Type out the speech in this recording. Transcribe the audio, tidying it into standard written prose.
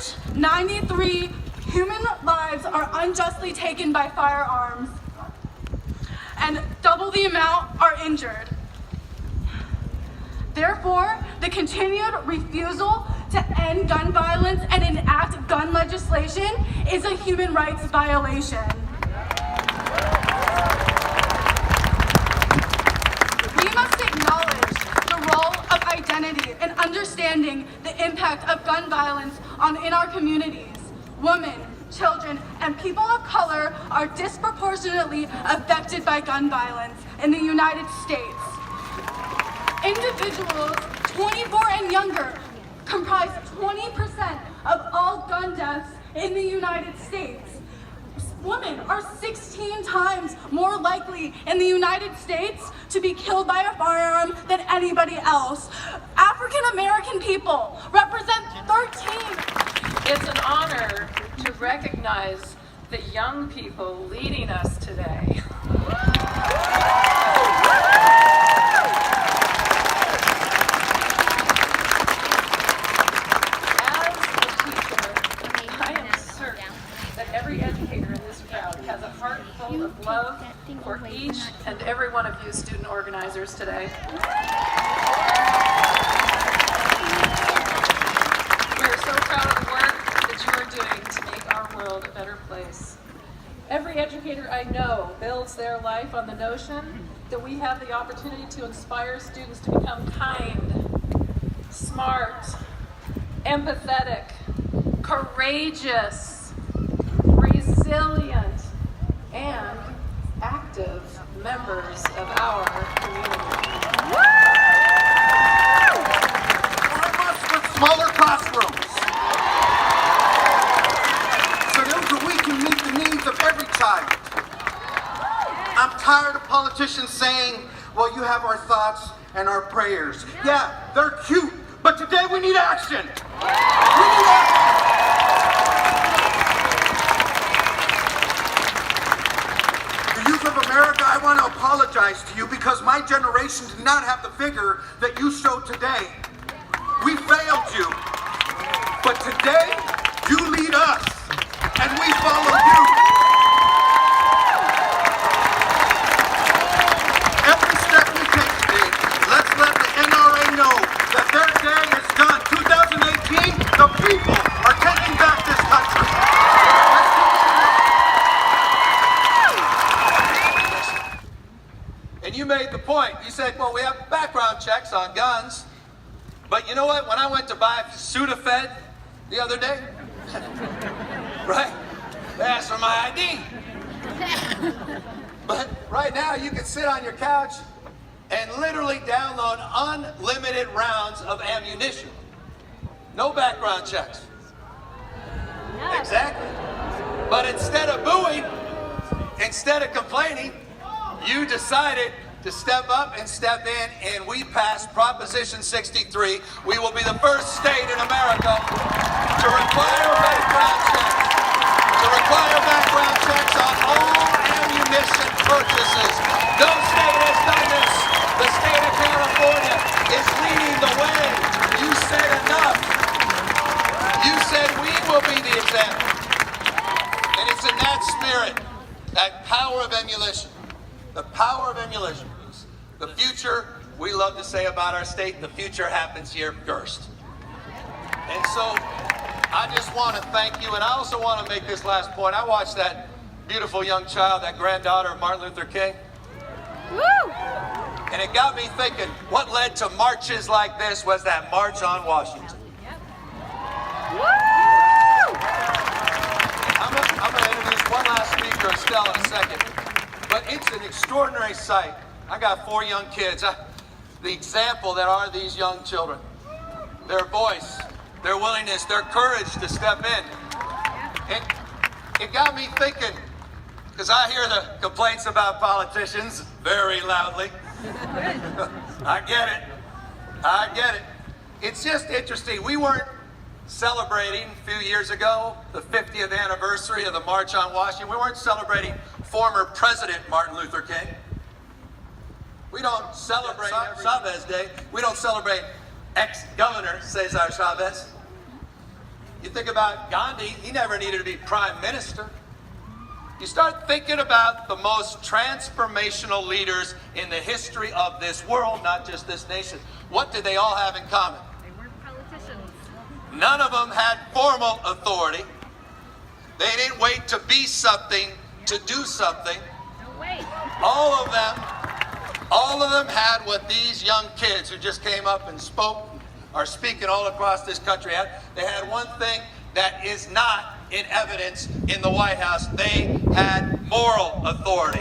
average, 93 human lives are unjustly taken by firearms, and double the amount are injured. Therefore, the continued refusal to end gun violence and enact gun legislation is a human rights violation. We must acknowledge the role of identity and understanding the impact of gun violence in our communities. Women, children, and people of color are disproportionately affected by gun violence in the United States. Individuals 24 and younger comprise 20% of all gun deaths in the United States. Women are 16 times more likely in the United States to be killed by a firearm than anybody else. African American people represent 13. It's an honor to recognize the young people leading us today. As a teacher, I am certain that every educator in this crowd has a heart full of love for each and every one of you student organizers today. We are so proud of the work that you are doing to make our world a better place. Every educator I know builds their life on the notion that we have the opportunity to inspire students to become kind, smart, empathetic, courageous, resilient, and active members of our community. With smaller classrooms, so that we can meet the needs of every child. I'm tired of politicians saying, well, you have our thoughts and our prayers. Yeah, they're cute, but today we need action. We need action. The youth of America, I want to apologize to you because my generation did not have the vigor that you showed today. We failed you, but today you lead us, and we follow you. Every step we take today, let's let the NRA know that their day is done. 2018, the people are taking back this country. And you made the point. You said, well, we have background checks on guns. But you know what? When I went to buy Sudafed the other day, right? They asked for my ID. But right now you can sit on your couch and literally download unlimited rounds of ammunition. No background checks. Exactly. But instead of booing, instead of complaining, you decided to step up and step in, and we passed Proposition 63. We will be the first state in America to require background checks on all ammunition purchases. No state has done this. The state of California is leading the way. You said enough. You said we will be the example. And it's in that spirit, that power of emulation, the power of emulation. The future, we love to say about our state, the future happens here first. And so I just want to thank you, and I also want to make this last point. I watched that beautiful young child, that granddaughter of Martin Luther King. Woo! And it got me thinking, what led to marches like this was that March on Washington. Woo! I'm going to introduce one last speaker, Estelle, in a second. But it's an extraordinary sight. I got 4 young kids. The example that are these young children. Their voice, their willingness, their courage to step in. And it got me thinking, because I hear the complaints about politicians very loudly. I get it. It's just interesting. We weren't celebrating a few years ago the 50th anniversary of the March on Washington. We weren't celebrating former President Martin Luther King. We don't celebrate Chavez Day. We don't celebrate ex-governor Cesar Chavez. You think about Gandhi, he never needed to be prime minister. You start thinking about the most transformational leaders in the history of this world, not just this nation. What did they all have in common? They weren't politicians. None of them had formal authority. They didn't wait to be something to do something. No way. All of them had what these young kids who just came up and spoke, are speaking all across this country had. They had one thing that is not in evidence in the White House. They had moral authority.